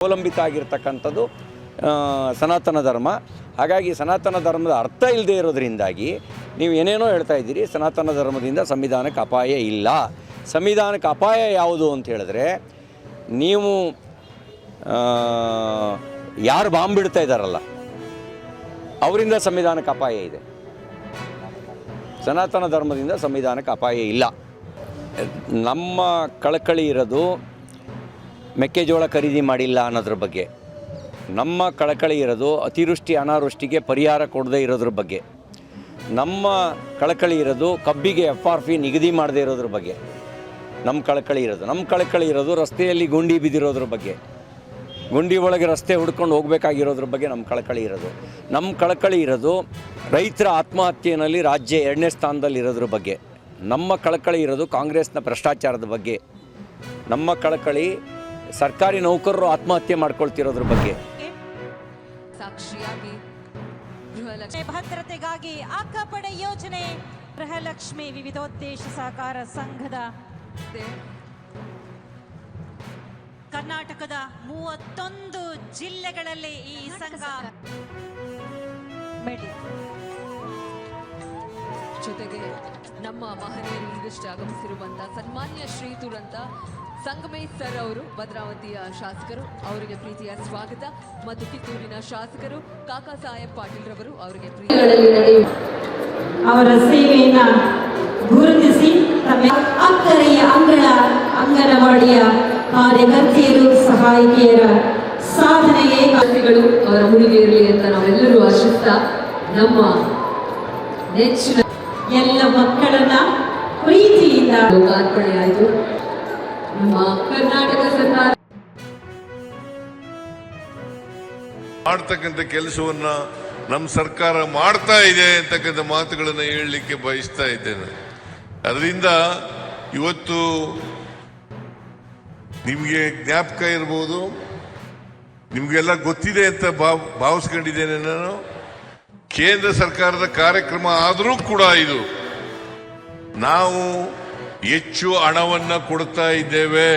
ಅವಲಂಬಿತ ಆಗಿರ್ತಕ್ಕಂಥದ್ದು ಸನಾತನ ಧರ್ಮ. ಹಾಗಾಗಿ ಸನಾತನ ಧರ್ಮದ ಅರ್ಥ ಇಲ್ಲದೆ ಇರೋದರಿಂದಾಗಿ ನೀವು ಏನೇನೋ ಹೇಳ್ತಾ ಇದ್ದೀರಿ. ಸನಾತನ ಧರ್ಮದಿಂದ ಸಂವಿಧಾನಕ್ಕೆ ಅಪಾಯ ಇಲ್ಲ. ಸಂವಿಧಾನಕ್ಕೆ ಅಪಾಯ ಯಾವುದು ಅಂತ ಹೇಳಿದ್ರೆ, ನೀವು ಯಾರು ಬಾಂಬ್ ಬಿಡ್ತಾ ಇದ್ದಾರಲ್ಲ ಅವರಿಂದ ಸಂವಿಧಾನಕ್ಕೆ ಅಪಾಯ ಇದೆ. ಸನಾತನ ಧರ್ಮದಿಂದ ಸಂವಿಧಾನಕ್ಕೆ ಅಪಾಯ ಇಲ್ಲ. ನಮ್ಮ ಕಳಕಳಿ ಇರೋದು ಮೆಕ್ಕೆಜೋಳ ಖರೀದಿ ಮಾಡಿಲ್ಲ ಅನ್ನೋದ್ರ ಬಗ್ಗೆ. ನಮ್ಮ ಕಳಕಳಿ ಇರೋದು ಅತಿವೃಷ್ಟಿ ಅನಾವೃಷ್ಟಿಗೆ ಪರಿಹಾರ ಕೊಡದೇ ಇರೋದ್ರ ಬಗ್ಗೆ. ನಮ್ಮ ಕಳಕಳಿ ಇರೋದು ಕಬ್ಬಿಗೆ FRP ನಿಗದಿ ಮಾಡದೇ ಇರೋದ್ರ ಬಗ್ಗೆ ನಮ್ಮ ಕಳಕಳಿ ಇರೋದು ರಸ್ತೆಯಲ್ಲಿ ಗುಂಡಿ ಬಿದ್ದಿರೋದ್ರ ಬಗ್ಗೆ, ಗುಂಡಿ ಒಳಗೆ ರಸ್ತೆ ಹುಡ್ಕೊಂಡು ಹೋಗಬೇಕಾಗಿರೋದ್ರ ಬಗ್ಗೆ ನಮ್ಮ ಕಳಕಳಿ ಇರೋದು ರೈತರ ಆತ್ಮಹತ್ಯೆಯಲ್ಲಿ ರಾಜ್ಯ 2ನೇ ಸ್ಥಾನದಲ್ಲಿರೋದ್ರ ಬಗ್ಗೆ. ನಮ್ಮ ಕಳಕಳಿ ಇರೋದು ಕಾಂಗ್ರೆಸ್ನ ಭ್ರಷ್ಟಾಚಾರದ ಬಗ್ಗೆ. ನಮ್ಮ ಕಳಕಳಿ ಸರ್ಕಾರಿ ನೌಕರರು ಆತ್ಮಹತ್ಯೆ ಮಾಡ್ಕೊಳ್ತಿರೋದ್ರ ಬಗ್ಗೆ. ಸಾಕ್ಷಿಯಾಗಿ ಭದ್ರತೆಗಾಗಿ ಅಕ್ಕಪಡೆ ಯೋಜನೆ, ಗೃಹಲಕ್ಷ್ಮಿ ವಿವಿಧೋದ್ದೇಶ ಸಹಕಾರ ಸಂಘದ ಕರ್ನಾಟಕದ 31 ಜಿಲ್ಲೆಗಳಲ್ಲಿ ಈ ಸಂಘ ಜೊತೆಗೆ ನಮ್ಮ ಮಹನೀಯರು ಈಗಷ್ಟೇ ಆಗಮಿಸಿರುವಂತಹ ಸನ್ಮಾನ್ಯ ಶ್ರೀ ತುರಂತ ಸಂಗಮೇಶ್ ಸರ್ ಅವರು, ಭದ್ರಾವತಿಯ ಶಾಸಕರು, ಅವರಿಗೆ ಪ್ರೀತಿಯ ಸ್ವಾಗತ. ಮತ್ತು ಕಿತ್ತೂರಿನ ಶಾಸಕರು ಕಾಕಾ ಸಾಹೇಬ್ ಪಾಟೀಲ್ ರವರು ಅವರಿಗೆ ಅವರ ಸೇವೆಯನ್ನ ಗುರುತಿಸಿ ಅಕ್ಕರೆಯ ಅಂಗನವಾಡಿಯ ಕಾರ್ಯಕರ್ತೆಯರು, ಸಹಾಯಕಿಯರ ಸಾಧನೆಗೆ ಅವರ ಮುಡಿಗೆ ಇರಲಿ ಅಂತ ನಾವೆಲ್ಲರೂ ಆಶಿಸ್ತಾ, ನಮ್ಮ ನೆಚ್ಚಿನ ಎಲ್ಲ ಮಕ್ಕಳನ್ನ ಪ್ರೀತಿಯಿಂದ ಲೋಕಾರ್ಪಣೆಯಾಯಿತು. ನಮ್ಮ ಕರ್ನಾಟಕ ಸರ್ಕಾರ ಮಾಡ್ತಕ್ಕಂಥ ಕೆಲಸವನ್ನ ನಮ್ಮ ಸರ್ಕಾರ ಮಾಡ್ತಾ ಇದೆ ಅಂತಕ್ಕಂಥ ಮಾತುಗಳನ್ನು ಹೇಳಲಿಕ್ಕೆ ಬಯಸ್ತಾ ಇದ್ದೇನೆ. ಅದರಿಂದ ಇವತ್ತು ನಿಮಗೆ ಜ್ಞಾಪಕ ಇರ್ಬೋದು, ನಿಮಗೆಲ್ಲ ಗೊತ್ತಿದೆ ಅಂತ ಭಾವಿಸ್ಕೊಂಡಿದ್ದೇನೆ ನಾನು. ಕೇಂದ್ರ ಸರ್ಕಾರದ ಕಾರ್ಯಕ್ರಮ ಆದರೂ ಕೂಡ ಇದು ನಾವು ಹೆಚ್ಚು ಹಣವನ್ನ ಕೊಡ್ತಾ ಇದ್ದೇವೆ.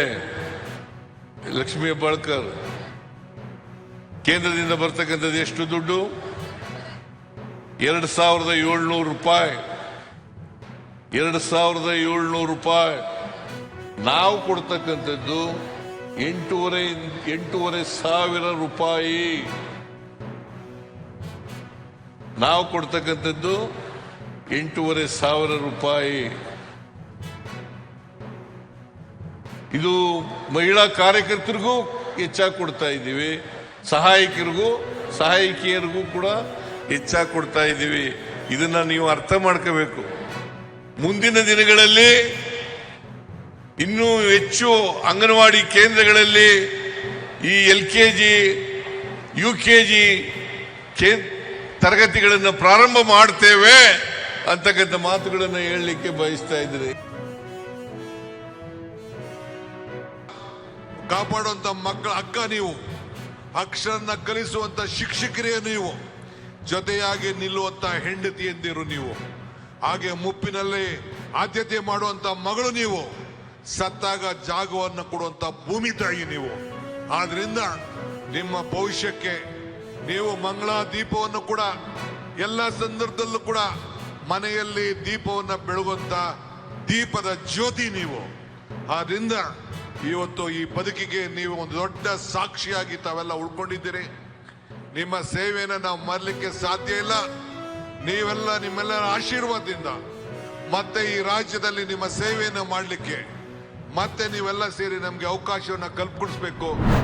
ಲಕ್ಷ್ಮೀ ಹೆಬ್ಬಾಳ್ಕರ್, ಕೇಂದ್ರದಿಂದ ಬರ್ತಕ್ಕಂಥದ್ದು ಎಷ್ಟು ದುಡ್ಡು? 2700 ರೂಪಾಯಿ. 2700 ರೂಪಾಯಿ. ನಾವು ಕೊಡ್ತಕ್ಕಂಥದ್ದು 8,500 ರೂಪಾಯಿ. ನಾವು ಕೊಡ್ತಕ್ಕಂಥದ್ದು 8,500 ರೂಪಾಯಿ. ಇದು ಮಹಿಳಾ ಕಾರ್ಯಕರ್ತರಿಗೂ ಹೆಚ್ಚಾಗಿ ಕೊಡ್ತಾ ಇದ್ದೀವಿ, ಸಹಾಯಕಿಯರಿಗೂ ಕೂಡ ಹೆಚ್ಚಾಗಿ ಕೊಡ್ತಾ ಇದ್ದೀವಿ. ಇದನ್ನ ನೀವು ಅರ್ಥ ಮಾಡ್ಕೋಬೇಕು. ಮುಂದಿನ ದಿನಗಳಲ್ಲಿ ಇನ್ನೂ ಹೆಚ್ಚು ಅಂಗನವಾಡಿ ಕೇಂದ್ರಗಳಲ್ಲಿ ಈ LKG UKG ತರಗತಿಗಳನ್ನು ಪ್ರಾರಂಭ ಮಾಡ್ತೇವೆ ಅಂತಕ್ಕಂಥ ಮಾತುಗಳನ್ನು ಹೇಳಲಿಕ್ಕೆ ಬಯಸ್ತಾ ಇದ್ದೀನಿ. ಕಾಪಾಡುವಂತ ಮಕ್ಕಳ ಹಕ್ಕ ನೀವು, ಅಕ್ಷರನ್ನ ಕಲಿಸುವಂತ ಶಿಕ್ಷಕರೇ ನೀವು, ಜೊತೆಯಾಗಿ ನಿಲ್ಲುವಂತ ಹೆಂಡತಿಯಂದಿರು ನೀವು, ಹಾಗೆ ಮುಪ್ಪಿನಲ್ಲಿ ಆದ್ಯತೆ ಮಾಡುವಂತ ಮಗಳು ನೀವು, ಸತ್ತಾಗ ಜಾಗವನ್ನು ಕೊಡುವಂತ ಭೂಮಿ ತಾಯಿ ನೀವು. ಆದ್ರಿಂದ ನಿಮ್ಮ ಭವಿಷ್ಯಕ್ಕೆ ನೀವು ಮಂಗಳ ದೀಪವನ್ನು ಕೂಡ ಎಲ್ಲ ಸಂದರ್ಭದಲ್ಲೂ ಕೂಡ ಮನೆಯಲ್ಲಿ ದೀಪವನ್ನು ಬೆಳಗುವಂತ ದೀಪದ ಜ್ಯೋತಿ ನೀವು. ಆದ್ರಿಂದ ಇವತ್ತು ಈ ಬದುಕಿಗೆ ನೀವು ಒಂದು ದೊಡ್ಡ ಸಾಕ್ಷಿಯಾಗಿ ತಾವೆಲ್ಲ ಉಳ್ಕೊಂಡಿದ್ದೀರಿ. ನಿಮ್ಮ ಸೇವೆಯನ್ನು ನಾವು ಮರಲಿಕ್ಕೆ ಸಾಧ್ಯ ಇಲ್ಲ. ನೀವೆಲ್ಲ ನಿಮ್ಮೆಲ್ಲರ ಆಶೀರ್ವಾದದಿಂದ ಮತ್ತೆ ಈ ರಾಜ್ಯದಲ್ಲಿ ನಿಮ್ಮ ಸೇವೆಯನ್ನು ಮಾಡಲಿಕ್ಕೆ ಮತ್ತೆ ನೀವೆಲ್ಲ ಸೇರಿ ನಮ್ಗೆ ಅವಕಾಶವನ್ನು ಕಲ್ಪಿಸ್ಬೇಕು.